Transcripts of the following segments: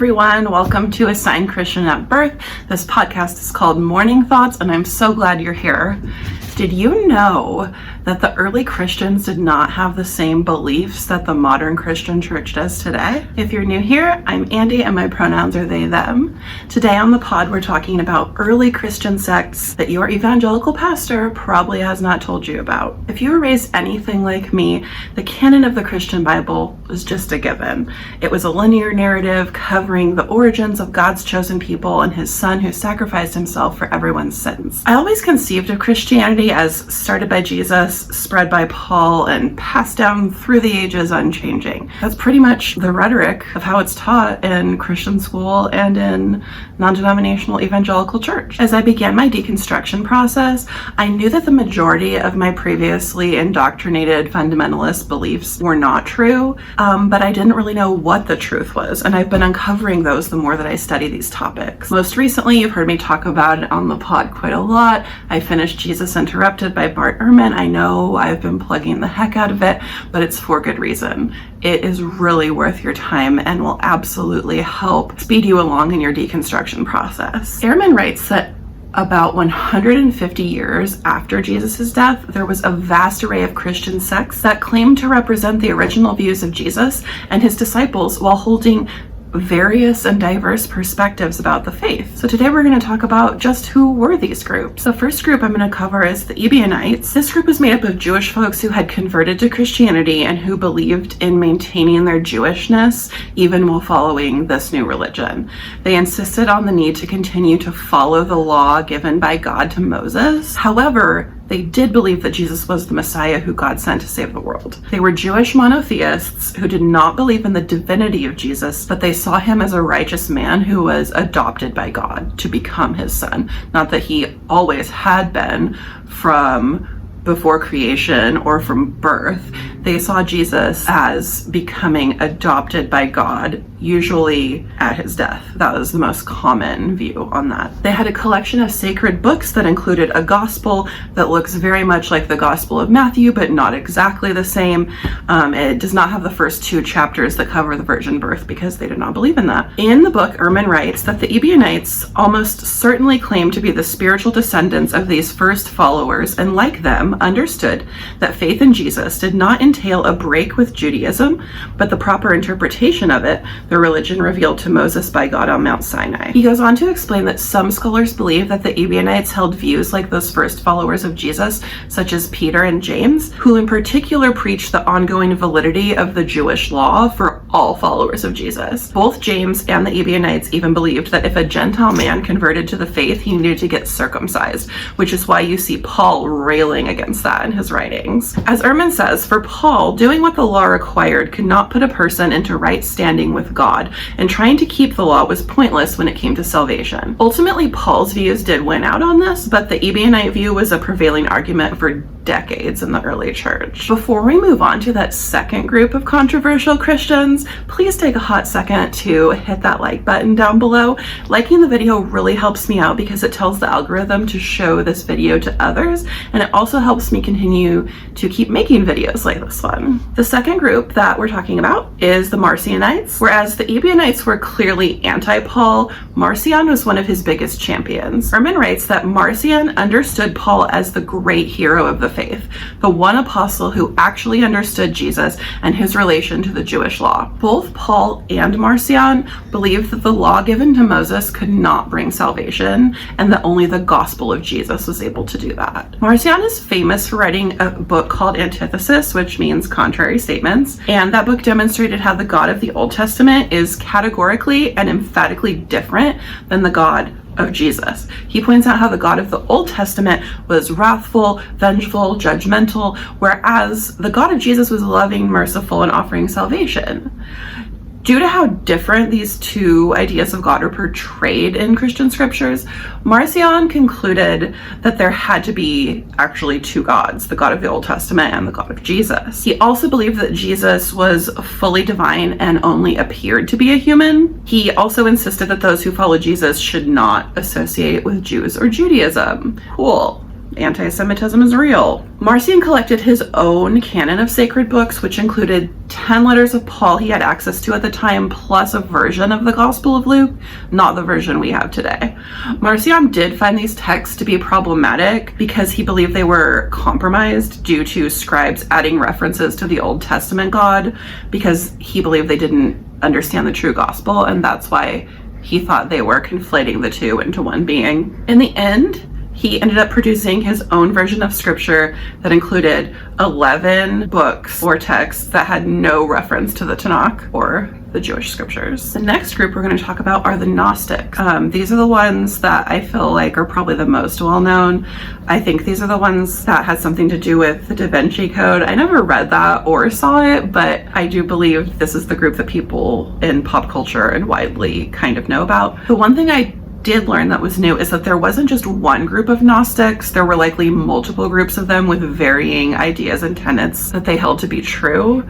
everyone. Welcome to Assigned Christian at Birth. This podcast is called Morning Thoughts, and I'm so glad you're here. Did you know that the early Christians did not have the same beliefs that the modern Christian church does today? If you're new here, I'm Andy and my pronouns are they, them. Today on the pod, we're talking about early Christian sects that your evangelical pastor probably has not told you about. If you were raised anything like me, the canon of the Christian Bible was just a given. It was a linear narrative covering the origins of God's chosen people and his son who sacrificed himself for everyone's sins. I always conceived of Christianity as started by Jesus, spread by Paul, and passed down through the ages unchanging. That's pretty much the rhetoric of how it's taught in Christian school and in non-denominational evangelical church. As I began my deconstruction process, I knew that the majority of my previously indoctrinated fundamentalist beliefs were not true, but I didn't really know what the truth was, and I've been uncovering those the more that I study these topics. Most recently, you've heard me talk about it on the pod quite a lot. I finished Jesus Interrupted by Bart Ehrman. I know I've been plugging the heck out of it, but it's for good reason. It is really worth your time and will absolutely help speed you along in your deconstruction process. Ehrman writes that about 150 years after Jesus' death, there was a vast array of Christian sects that claimed to represent the original views of Jesus and his disciples while holding various and diverse perspectives about the faith. So today we're going to talk about just who were these groups. The first group I'm going to cover is the Ebionites. This group was made up of Jewish folks who had converted to Christianity and who believed in maintaining their Jewishness even while following this new religion. They insisted on the need to continue to follow the law given by God to Moses. However, they did believe that Jesus was the Messiah who God sent to save the world. They were Jewish monotheists who did not believe in the divinity of Jesus, but they saw him as a righteous man who was adopted by God to become his son. Not that he always had been from before creation or from birth. They saw Jesus as becoming adopted by God, usually at his death. That was the most common view on that. They had a collection of sacred books that included a gospel that looks very much like the Gospel of Matthew, but not exactly the same. It does not have the first two chapters that cover the virgin birth because they did not believe in that. In the book, Ehrman writes that the Ebionites almost certainly claimed to be the spiritual descendants of these first followers, and like them, understood that faith in Jesus did not entail a break with Judaism, but the proper interpretation of it, the religion revealed to Moses by God on Mount Sinai. He goes on to explain that some scholars believe that the Ebionites held views like those first followers of Jesus, such as Peter and James, who in particular preached the ongoing validity of the Jewish law for all followers of Jesus. Both James and the Ebionites even believed that if a Gentile man converted to the faith, he needed to get circumcised, which is why you see Paul railing against that in his writings. As Ehrman says, for Paul, doing what the law required could not put a person into right standing with God, and trying to keep the law was pointless when it came to salvation. Ultimately, Paul's views did win out on this, but the Ebionite view was a prevailing argument for decades in the early church. Before we move on to that second group of controversial Christians, please take a hot second to hit that like button down below. Liking the video really helps me out because it tells the algorithm to show this video to others, and it also helps me continue to keep making videos like this one. The second group that we're talking about is the Marcionites. Whereas the Ebionites were clearly anti-Paul, Marcion was one of his biggest champions. Ehrman writes that Marcion understood Paul as the great hero of the faith, the one apostle who actually understood Jesus and his relation to the Jewish law. Both Paul and Marcion believed that the law given to Moses could not bring salvation, and that only the gospel of Jesus was able to do that. Marcion is famous for writing a book called Antithesis, which means contrary statements, and that book demonstrated how the God of the Old Testament is categorically and emphatically different than the God of Jesus. He points out how the God of the Old Testament was wrathful, vengeful, judgmental, whereas the God of Jesus was loving, merciful, and offering salvation. Due to how different these two ideas of God are portrayed in Christian scriptures, Marcion concluded that there had to be actually two gods, the God of the Old Testament and the God of Jesus. He also believed that Jesus was fully divine and only appeared to be a human. He also insisted that those who follow Jesus should not associate with Jews or Judaism. Cool. Anti-Semitism is real. Marcion collected his own canon of sacred books, which included 10 letters of Paul he had access to at the time, plus a version of the Gospel of Luke, not the version we have today. Marcion did find these texts to be problematic because he believed they were compromised due to scribes adding references to the Old Testament God, because he believed they didn't understand the true gospel, and that's why he thought they were conflating the two into one being. In the end, he ended up producing his own version of scripture that included 11 books or texts that had no reference to the Tanakh or the Jewish scriptures. The next group we're going to talk about are the Gnostics. These are the ones that I feel like are probably the most well-known. I think these are the ones that had something to do with the Da Vinci Code. I never read that or saw it, but I do believe this is the group that people in pop culture and widely kind of know about. The one thing I did learn that was new is that there wasn't just one group of Gnostics. There were likely multiple groups of them with varying ideas and tenets that they held to be true,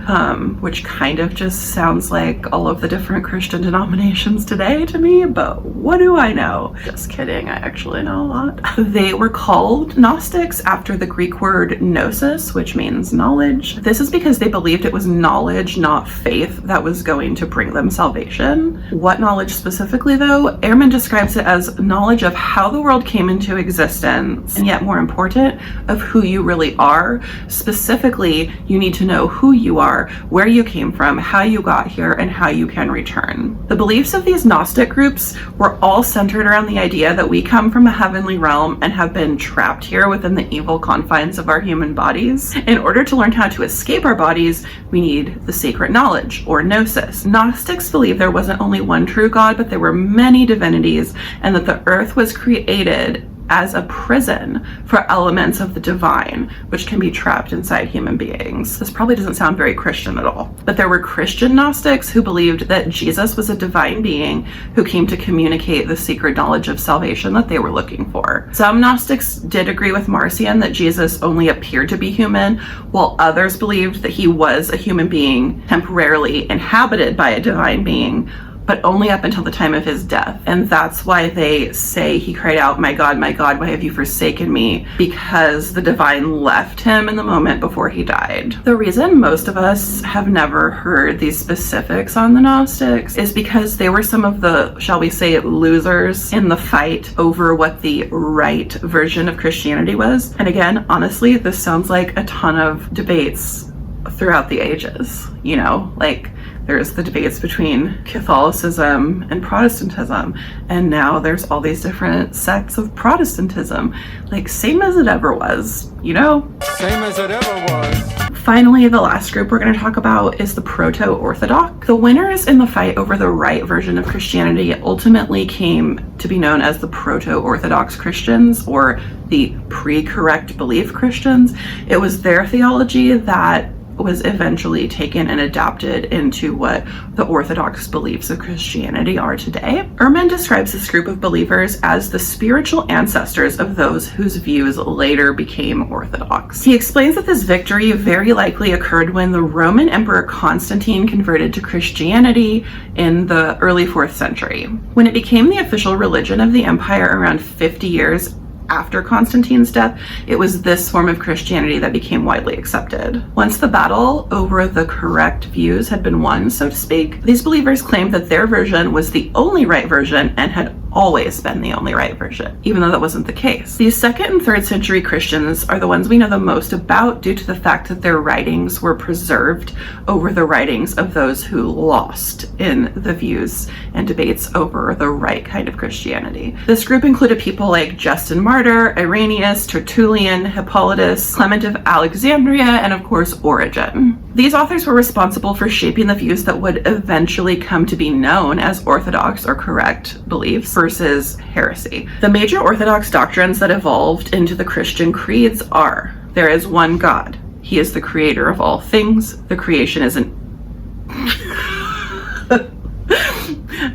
which kind of just sounds like all of the different Christian denominations today to me, but what do I know? Just kidding, I actually know a lot. They were called Gnostics after the Greek word gnosis, which means knowledge. This is because they believed it was knowledge, not faith, that was going to bring them salvation. What knowledge specifically, though? Ehrman describes it as knowledge of how the world came into existence, and yet more important, of who you really are. Specifically, you need to know who you are, where you came from, how you got here, and how you can return. The beliefs of these Gnostic groups were all centered around the idea that we come from a heavenly realm and have been trapped here within the evil confines of our human bodies. In order to learn how to escape our bodies, we need the sacred knowledge, or gnosis. Gnostics believed there wasn't only one true God, but there were many divinities, and that the earth was created as a prison for elements of the divine, which can be trapped inside human beings. This probably doesn't sound very Christian at all, but there were Christian Gnostics who believed that Jesus was a divine being who came to communicate the secret knowledge of salvation that they were looking for. Some Gnostics did agree with Marcion that Jesus only appeared to be human, while others believed that he was a human being temporarily inhabited by a divine being, but only up until the time of his death. And that's why they say he cried out, my God, why have you forsaken me?" Because the divine left him in the moment before he died. The reason most of us have never heard these specifics on the Gnostics is because they were some of the, shall we say, losers in the fight over what the right version of Christianity was. And again, honestly, this sounds like a ton of debates throughout the ages, you know, like there's the debates between Catholicism and Protestantism, and now there's all these different sects of Protestantism, like same as it ever was, you know? Same as it ever was. Finally, the last group we're going to talk about is the Proto-Orthodox. The winners in the fight over the right version of Christianity ultimately came to be known as the Proto-Orthodox Christians, or the pre-correct belief Christians. It was their theology that was eventually taken and adapted into what the Orthodox beliefs of Christianity are today. Ehrman describes this group of believers as the spiritual ancestors of those whose views later became Orthodox. He explains that this victory very likely occurred when the Roman Emperor Constantine converted to Christianity in the early 4th century. When it became the official religion of the empire around 50 years after Constantine's death, it was this form of Christianity that became widely accepted. Once the battle over the correct views had been won, so to speak, these believers claimed that their version was the only right version and had always been the only right version, even though that wasn't the case. These 2nd and 3rd century Christians are the ones we know the most about due to the fact that their writings were preserved over the writings of those who lost in the views and debates over the right kind of Christianity. This group included people like Justin Martyr, Irenaeus, Tertullian, Hippolytus, Clement of Alexandria, and of course Origen. These authors were responsible for shaping the views that would eventually come to be known as orthodox or correct beliefs versus heresy. The major Orthodox doctrines that evolved into the Christian creeds are: there is one God. He is the creator of all things. The creation is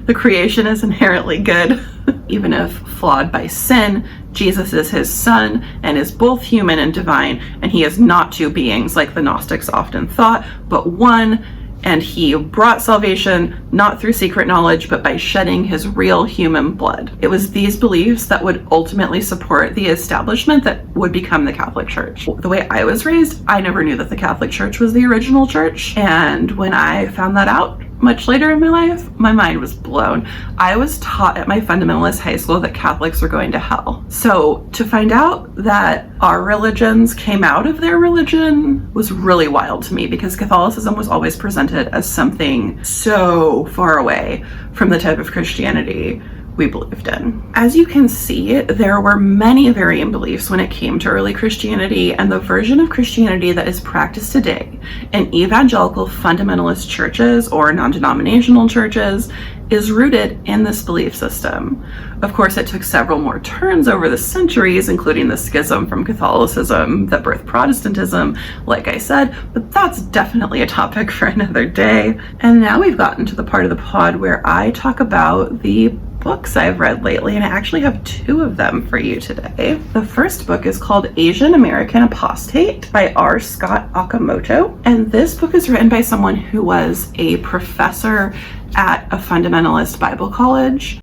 the creation is inherently good, even if flawed by sin. Jesus is his son and is both human and divine, and he is not two beings like the Gnostics often thought, but one, And he brought salvation not through secret knowledge, but by shedding his real human blood. It was these beliefs that would ultimately support the establishment that would become the Catholic Church. The way I was raised, I never knew that the Catholic Church was the original church. And when I found that out much later in my life, my mind was blown. I was taught at my fundamentalist high school that Catholics were going to hell. So to find out that our religions came out of their religion was really wild to me, because Catholicism was always presented as something so far away from the type of Christianity we believed in. As you can see, there were many varying beliefs when it came to early Christianity, and the version of Christianity that is practiced today in evangelical fundamentalist churches or non-denominational churches is rooted in this belief system. Of course, it took several more turns over the centuries, including the schism from Catholicism that birthed Protestantism, like I said, but that's definitely a topic for another day. And now we've gotten to the part of the pod where I talk about the books I've read lately, and I actually have 2 of them for you today. The first book is called Asian American Apostate by R. Scott Okamoto, and this book is written by someone who was a professor at a fundamentalist Bible college,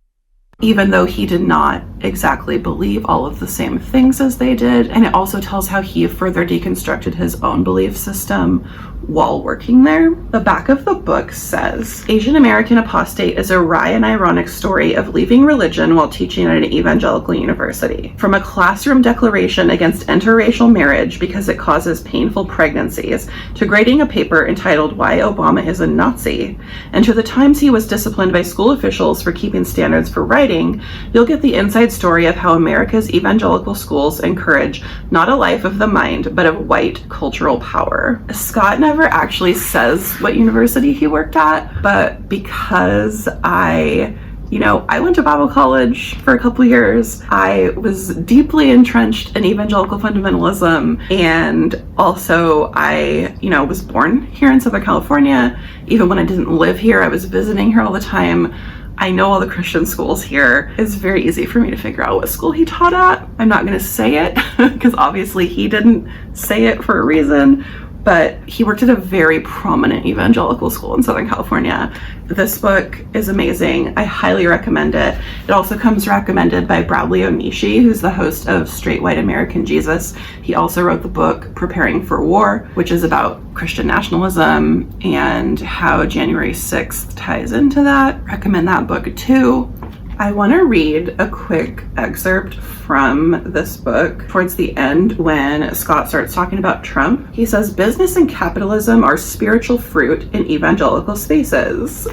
even though he did not exactly believe all of the same things as they did. And it also tells how he further deconstructed his own belief system while working there. The back of the book says, Asian American Apostate is a wry and ironic story of leaving religion while teaching at an evangelical university. From a classroom declaration against interracial marriage because it causes painful pregnancies, to grading a paper entitled Why Obama is a Nazi, and to the times he was disciplined by school officials for keeping standards for writing, you'll get the inside story of how America's evangelical schools encourage not a life of the mind, but of white cultural power. Scott never actually says what university he worked at, but because I went to Bible college for a couple years. I was deeply entrenched in evangelical fundamentalism, and also I, was born here in Southern California. Even when I didn't live here, I was visiting here all the time. I know all the Christian schools here. It's very easy for me to figure out what school he taught at. I'm not going to say it because obviously he didn't say it for a reason, but he worked at a very prominent evangelical school in Southern California. This book is amazing. I highly recommend it. It also comes recommended by Bradley Onishi, who's the host of Straight White American Jesus. He also wrote the book Preparing for War, which is about Christian nationalism and how January 6th ties into that. Recommend that book too. I want to read a quick excerpt from this book towards the end when Scott starts talking about Trump. He says, business and capitalism are spiritual fruit in evangelical spaces.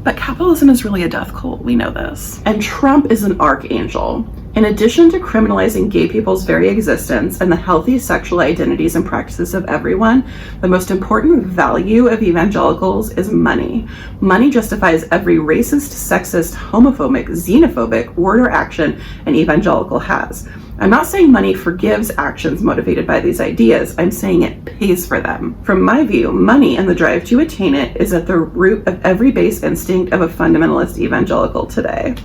But capitalism is really a death cult, we know this. And Trump is an archangel. In addition to criminalizing gay people's very existence and the healthy sexual identities and practices of everyone, the most important value of evangelicals is money. Money justifies every racist, sexist, homophobic, xenophobic word or action an evangelical has. I'm not saying money forgives actions motivated by these ideas. I'm saying it pays for them. From my view, money and the drive to attain it is at the root of every base instinct of a fundamentalist evangelical today.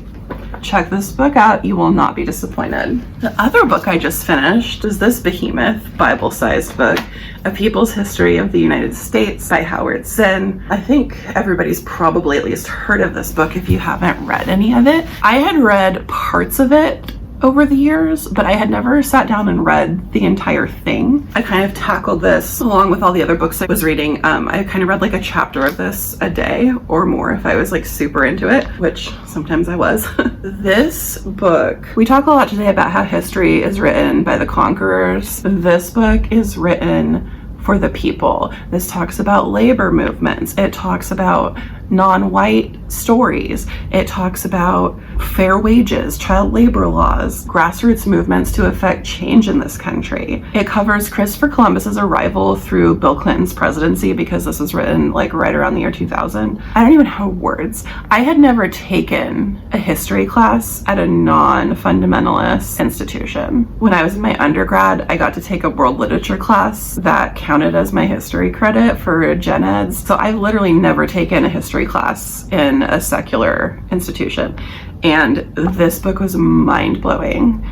Check this book out. You will not be disappointed. The other book I just finished is this behemoth Bible-sized book, A People's History of the United States by Howard Zinn. I think everybody's probably at least heard of this book if you haven't read any of it. I had read parts of it over the years, but I had never sat down and read the entire thing. I kind of tackled this along with all the other books I was reading. I kind of read like a chapter of this a day or more if I was like super into it, which sometimes I was. This book, we talk a lot today about how history is written by the conquerors. This book is written for the people. This talks about labor movements. It talks about non-white stories. It talks about fair wages, child labor laws, grassroots movements to affect change in this country. It covers Christopher Columbus's arrival through Bill Clinton's presidency, because this was written like right around the year 2000. I don't even have words. I had never taken a history class at a non-fundamentalist institution. When I was in my undergrad, I got to take a world literature class that counted as my history credit for gen eds. So I've literally never taken a history class in a secular institution, and this book was mind-blowing.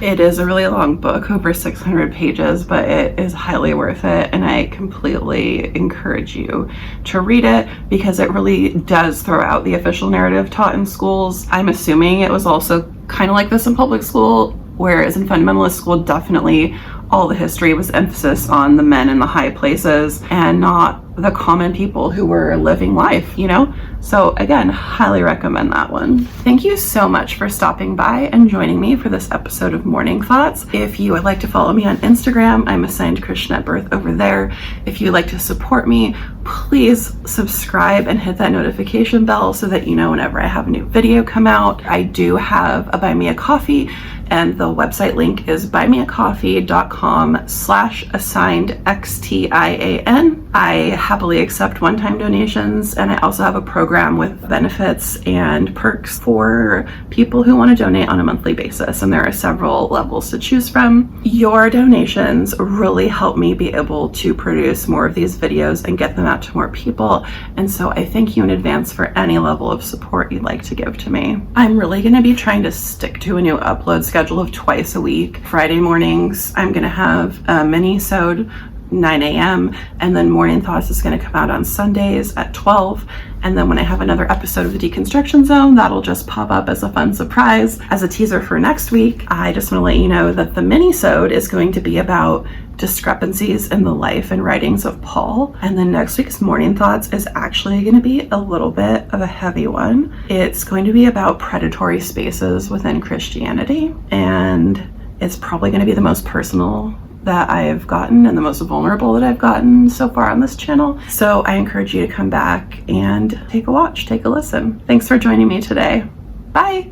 It is a really long book, over 600 pages, but it is highly worth it, and I completely encourage you to read it because it really does throw out the official narrative taught in schools. I'm assuming it was also kind of like this in public school, whereas in fundamentalist school, definitely all the history was emphasis on the men in the high places and not the common people who were living life, you know? So again, highly recommend that one. Thank you so much for stopping by and joining me for this episode of Morning Thoughts. If you would like to follow me on Instagram, I'm assigned Christian at Birth over there. If you'd like to support me, please subscribe and hit that notification bell so that you know whenever I have a new video come out. I do have a Buy Me a Coffee, and the website link is buymeacoffee.com/assignedXTIAN. I happily accept one-time donations, and I also have a program with benefits and perks for people who want to donate on a monthly basis, and there are several levels to choose from. Your donations really help me be able to produce more of these videos and get them out to more people, and so I thank you in advance for any level of support you'd like to give to me. I'm really going to be trying to stick to a new upload schedule of twice a week. Friday mornings, I'm going to have a mini-sode 9 a.m. and then Morning Thoughts is going to come out on Sundays at 12. And then when I have another episode of the Deconstruction Zone, that'll just pop up as a fun surprise. As a teaser for next week, I just want to let you know that the mini-sode is going to be about discrepancies in the life and writings of Paul. And then next week's Morning Thoughts is actually going to be a little bit of a heavy one. It's going to be about predatory spaces within Christianity. And it's probably going to be the most personal that I've gotten and the most vulnerable that I've gotten so far on this channel. So I encourage you to come back and take a watch, take a listen. Thanks for joining me today. Bye.